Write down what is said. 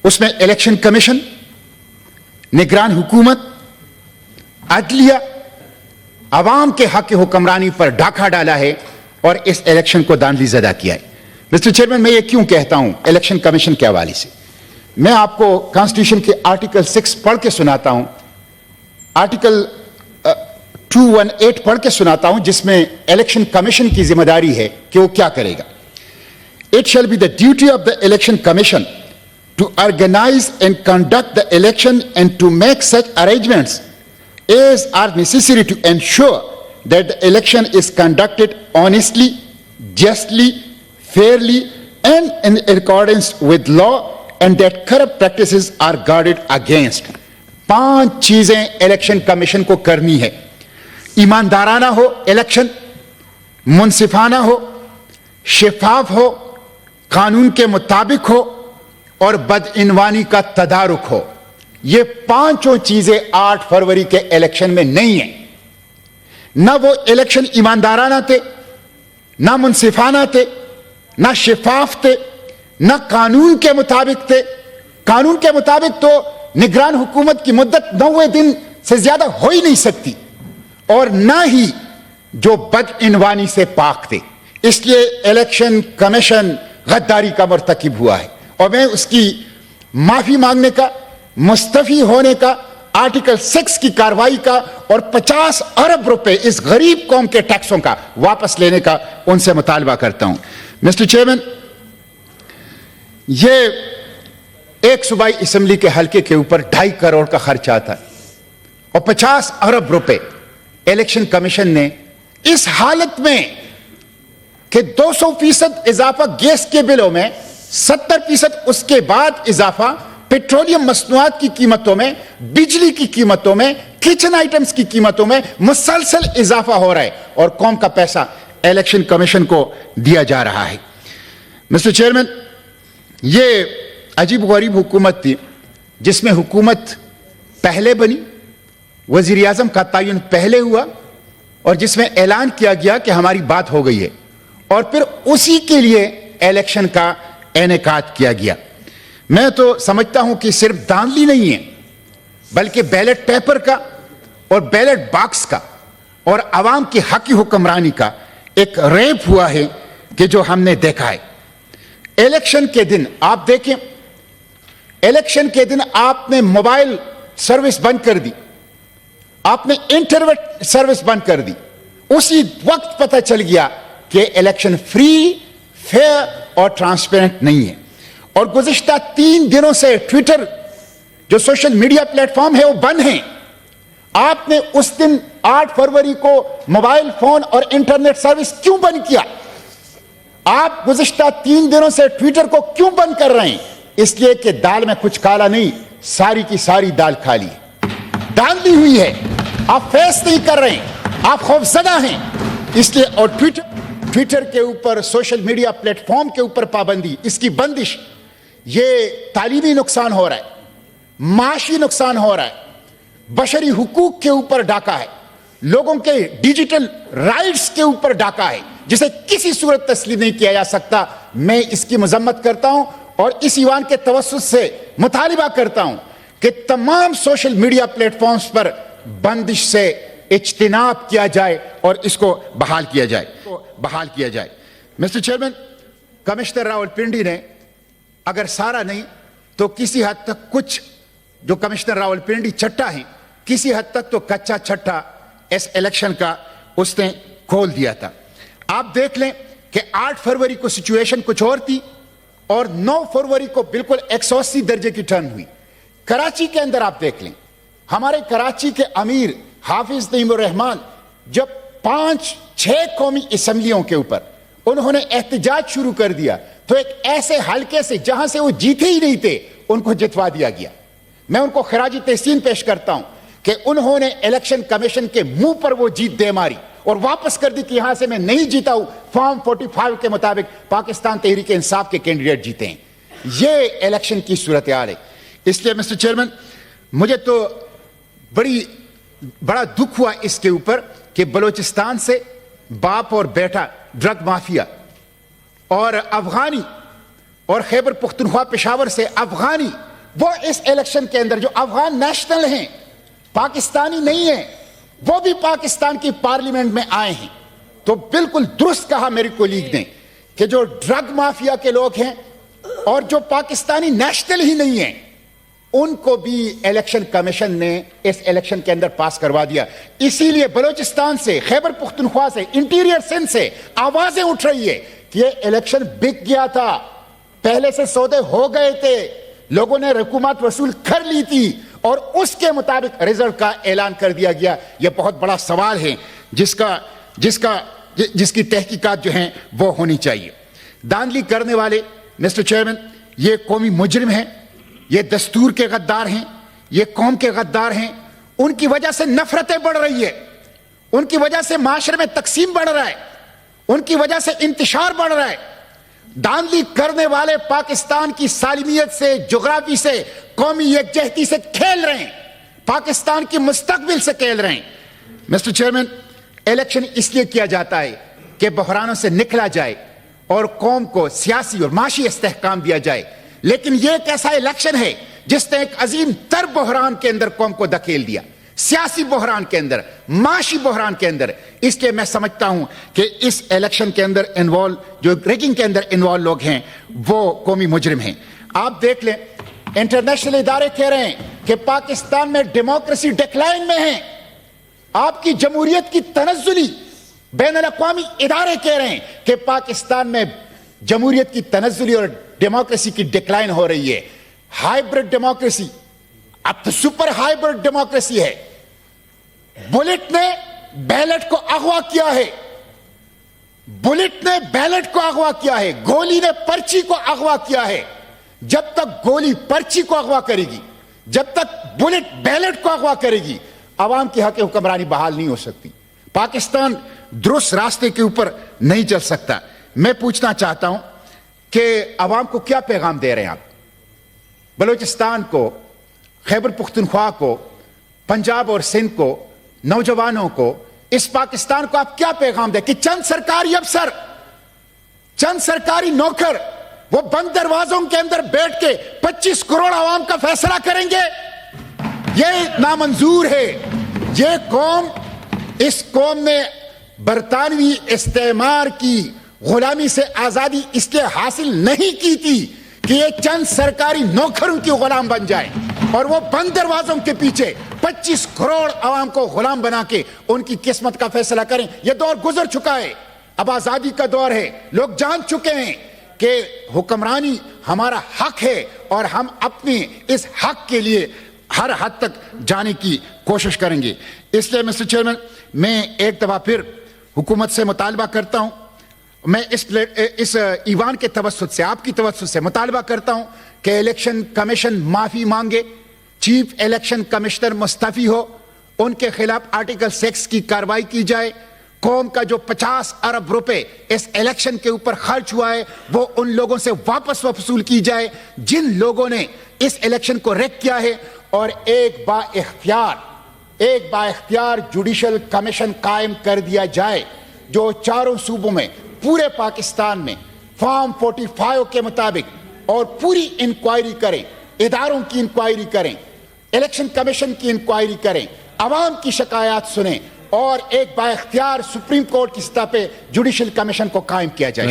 اس میں election commission, نگران حکومت, عدلیہ, عوام کے حق حکمرانی پر ڈاکہ ڈالا ہے اور اس الیکشن کو داندلی زدہ کیا ہے. مسٹر چیئرمین, میں یہ کیوں کہتا ہوں الیکشن کمیشن کے حوالے سے؟ میں آپ کو کانسٹیٹیوشن کے آرٹیکل 6 پڑھ کے سناتا ہوں, آرٹیکل 218 پڑھ کے سناتا ہوں, جس میں الیکشن کمیشن کی ذمہ داری ہے کہ وہ کیا کرے گا. It shall be the duty of the election commission to organize and conduct the election and to make such arrangements as are necessary to ensure that the election is conducted honestly, justly, fairly, and in accordance with law, and that corrupt practices are guarded against. 5 چیزیں election commission کو کرنی ہے. ایماندارانہ ہو election, منصفانہ ہو, شفاف ہو, قانون کے مطابق ہو, اور بدعنوانی کا تدارک ہو. یہ 5 چیزیں 8 فروری کے الیکشن میں نہیں ہیں. نہ وہ الیکشن ایماندارانہ تھے, نہ منصفانہ تھے, نہ شفاف تھے, نہ قانون کے مطابق تھے. قانون کے مطابق تو نگران حکومت کی مدت 90 دن سے زیادہ ہو ہی نہیں سکتی, اور نہ ہی جو بدعنوانی سے پاک تھے. اس لیے الیکشن کمیشن غداری کا مرتکب ہوا ہے, اور میں اس کی معافی مانگنے کا, مستعفی ہونے کا, آرٹیکل 6 کی کارروائی کا, اور 50 ارب روپے اس غریب قوم کے ٹیکسوں کا واپس لینے کا ان سے مطالبہ کرتا ہوں. مسٹر چیئرمین, یہ ایک صوبائی اسمبلی کے حلقے کے اوپر 2.5 کروڑ کا خرچ آتا ہے, اور 50 ارب روپے الیکشن کمیشن نے اس حالت میں کہ 200% اضافہ گیس کے بلوں میں, 70% اس کے بعد اضافہ پیٹرولیم مصنوعات کی قیمتوں میں, بجلی کی قیمتوں میں, کچن آئٹمز کی قیمتوں میں مسلسل اضافہ ہو رہا ہے, اور قوم کا پیسہ الیکشن کمیشن کو دیا جا رہا ہے. مسٹر چیئرمین, یہ عجیب غریب حکومت تھی جس میں حکومت پہلے بنی, وزیر اعظم کا تعین پہلے ہوا, اور جس میں اعلان کیا گیا کہ ہماری بات ہو گئی ہے, اور پھر اسی کے لیے الیکشن کا انعقاد کیا گیا. میں تو سمجھتا ہوں کہ صرف دھاندلی نہیں ہے, بلکہ بیلٹ پیپر کا اور بیلٹ باکس کا اور عوام کی حقی حکمرانی کا ایک ریپ ہوا ہے کہ جو ہم نے دیکھا ہے. الیکشن کے دن آپ دیکھیں, الیکشن کے دن آپ نے موبائل سروس بند کر دی, آپ نے انٹرنیٹ سروس بند کر دی, اسی وقت پتہ چل گیا کہ الیکشن فری, فیئر اور ٹرانسپیرنٹ نہیں ہے. اور گزشتہ 3 دنوں سے ٹویٹر جو سوشل میڈیا پلیٹ فارم ہے وہ بند ہیں. آپ نے اس دن 8 فروری کو موبائل فون اور انٹرنیٹ سروس کیوں بند کیا؟ آپ گزشتہ 3 دنوں سے ٹویٹر کو کیوں بند کر رہے ہیں؟ اس لیے کہ دال میں کچھ کالا نہیں, ساری کی ساری دال کھالی ہے, داندلی ہوئی ہے. آپ فیس نہیں کر رہے ہیں, آپ خوفزدہ ہیں. اس لیے اور ٹویٹر کے اوپر, سوشل میڈیا پلیٹ فارم کے اوپر پابندی, اس کی بندش, یہ تعلیمی نقصان ہو رہا ہے, معاشی نقصان ہو رہا ہے, بشری حقوق کے اوپر ڈاکہ ہے, لوگوں کے ڈیجیٹل رائٹس کے اوپر ڈاکہ ہے, جسے کسی صورت تسلیم نہیں کیا جا سکتا. میں اس کی مذمت کرتا ہوں, اور اس ایوان کے توسط سے مطالبہ کرتا ہوں کہ تمام سوشل میڈیا پلیٹ فارمز پر بندش سے اجتناب کیا جائے اور اس کو بحال کیا جائے. مسٹر چیئرمین, کمشنر راولپنڈی نے اگر سارا نہیں تو کسی حد تک کچھ جو کمشنر راولپنڈی چھٹا ہیں, کسی حد تک تو کچا چھٹا اس الیکشن کا اس نے کھول دیا تھا. آپ دیکھ لیں کہ 8 فروری کو سچویشن کچھ اور تھی, اور 9 فروری کو بالکل 180 درجے کی ٹرن ہوئی. کراچی کے اندر آپ دیکھ لیں, ہمارے کراچی کے امیر حافظ نعیم الرحمان جب 5-6 قومی اسمبلیوں کے اوپر انہوں نے احتجاج شروع کر دیا, تو ایک ایسے حلقے سے جہاں سے وہ جیتے ہی نہیں تھے ان کو جتوا دیا گیا. میں ان کو خراج تحسین پیش کرتا ہوں کہ انہوں نے الیکشن کمیشن کے منہ پر وہ جیت دے ماری اور واپس کر دی کہ یہاں سے میں نہیں جیتا ہوں, فارم 45 کے مطابق پاکستان تحریک انصاف کے کینڈیڈیٹ جیتے ہیں. یہ الیکشن کی صورتحال ہے. اس لیے مسٹر چیئرمین, مجھے تو بڑا دکھ ہوا اس کے اوپر کہ بلوچستان سے باپ اور بیٹا ڈرگ مافیا, اور افغانی اور خیبر پختونخوا پشاور سے افغانی وہ اس الیکشن کے اندر جو افغان نیشنل ہیں، پاکستانی نہیں ہیں، وہ بھی پاکستان کی پارلیمنٹ میں آئے ہیں. تو بالکل درست کہا میری کولیگ نے کہ جو ڈرگ مافیا کے لوگ ہیں اور جو پاکستانی نیشنل ہی نہیں ہیں، ان کو بھی الیکشن کمیشن نے اس الیکشن کے اندر پاس کروا دیا. اسی لیے بلوچستان سے، خیبر پختونخوا سے، انٹیریئر سندھ سے آوازیں اٹھ رہی ہے کہ یہ الیکشن بک گیا تھا، پہلے سے سودے ہو گئے تھے، لوگوں نے رقومات وصول کر لی تھی اور اس کے مطابق رزلٹ کا اعلان کر دیا گیا. یہ بہت بڑا سوال ہے جس کی تحقیقات جو ہیں وہ ہونی چاہیے. دھاندلی کرنے والے مسٹر چیئرمین یہ قومی مجرم ہیں، یہ دستور کے غدار ہیں، یہ قوم کے غدار ہیں. ان کی وجہ سے نفرتیں بڑھ رہی ہے، ان کی وجہ سے معاشرے میں تقسیم بڑھ رہا ہے، ان کی وجہ سے انتشار بڑھ رہا ہے. دھاندلی کرنے والے پاکستان کی سالمیت سے، جغرافی سے، قومی یکجہتی سے کھیل رہے ہیں، پاکستان کی مستقبل سے کھیل رہے ہیں. مسٹر چیئرمین، الیکشن اس لیے کیا جاتا ہے کہ بحرانوں سے نکلا جائے اور قوم کو سیاسی اور معاشی استحکام دیا جائے. لیکن یہ ایک ایسا الیکشن ہے جس نے ایک عظیم تر بحران کے اندر قوم کو دھکیل دیا، سیاسی بحران کے اندر، معاشی بحران کے اندر. اس لیے میں سمجھتا ہوں کہ اس الیکشن کے اندر جو ریگنگ کے اندر انوالو لوگ ہیں وہ قومی مجرم ہیں. آپ دیکھ لیں، انٹرنیشنل ادارے کہہ رہے ہیں کہ پاکستان میں ڈیموکریسی ڈکلائن میں ہے. آپ کی جمہوریت کی تنزلی بین الاقوامی ادارے کہہ رہے ہیں کہ پاکستان میں جمہوریت کی تنزلی اور ڈیموکریسی کی ڈکلائن ہو رہی ہے. ہائیبرڈ ڈیموکریسی اب تو سپر ہائیبرڈ ڈیموکریسی ہے. بلٹ نے بیلٹ کو اغوا کیا ہے، بلٹ نے بیلٹ کو اغوا کیا ہے، گولی نے پرچی کو اغوا کیا ہے. جب تک گولی پرچی کو اغوا کرے گی، جب تک بلٹ بیلٹ کو اغوا کرے گی، عوام کی حق حکمرانی بحال نہیں ہو سکتی. پاکستان درست راستے کے اوپر نہیں چل سکتا. میں پوچھنا چاہتا ہوں کہ عوام کو کیا پیغام دے رہے ہیں آپ؟ بلوچستان کو، خیبر پختونخوا کو، پنجاب اور سندھ کو، نوجوانوں کو، اس پاکستان کو آپ کیا پیغام دیں کہ چند سرکاری افسر، چند سرکاری نوکر وہ بند دروازوں کے اندر بیٹھ کے 25 کروڑ عوام کا فیصلہ کریں گے؟ یہ نامنظور ہے. یہ قوم، اس قوم نے برطانوی استعمار کی غلامی سے آزادی اس لیے حاصل نہیں کی تھی کہ یہ چند سرکاری نوکروں کی غلام بن جائے اور وہ بند دروازوں کے پیچھے 25 کروڑ عوام کو غلام بنا کے ان کی قسمت کا فیصلہ کریں. یہ دور گزر چکا ہے، اب آزادی کا دور ہے. لوگ جان چکے ہیں کہ حکمرانی ہمارا حق ہے اور ہم اپنی اس حق کے لیے ہر حد تک جانے کی کوشش کریں گے. اس لیے مسٹر چیئرمین، میں ایک دفعہ پھر حکومت سے مطالبہ کرتا ہوں، میں اس ایوان کے توسط سے، آپ کی توسط سے مطالبہ کرتا ہوں کہ الیکشن کمیشن معافی مانگے، چیف الیکشن کمشنر مستعفی ہو، ان کے خلاف آرٹیکل 6 کی کارروائی کی جائے. قوم کا جو 50 ارب روپے اس الیکشن کے اوپر خرچ ہوا ہے وہ ان لوگوں سے واپس وصول کی جائے جن لوگوں نے اس الیکشن کو ریگ کیا ہے، اور ایک با اختیار جوڈیشل کمیشن قائم کر دیا جائے جو چاروں صوبوں میں، پورے پاکستان میں فارم 45 کے مطابق اور پوری انکوائری کریں، اداروں کی انکوائری کریں، الیکشن کمیشن کی انکوائری کریں، عوام کی شکایات سنیں اور ایک با اختیار سپریم کورٹ کی سطح پہ جوڈیشل کمیشن کو قائم کیا جائے.